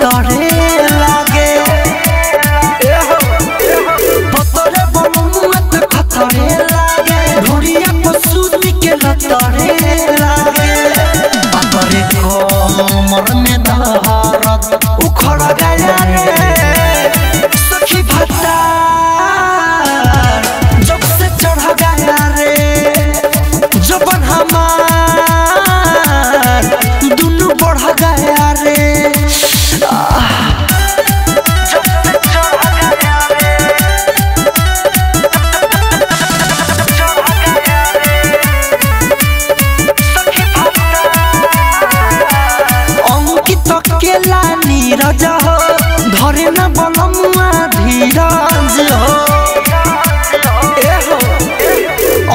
खतरे लागे पतरे बलमुआ तो खतरे लागे ढोरिया पसूती के लतरे लागे पतरे कोमर में दर्द उखड़ गया रे सखी भत्ता जब से चढ़ गया रे जबन हमार दुनू बढ़ गया रे नीरज हो धरे न बलमुआ धीरज हो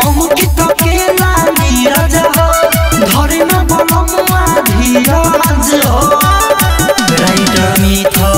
अंकित केला नीरज हो धरे न बलमुआ धीरज हो राइटर मिथुन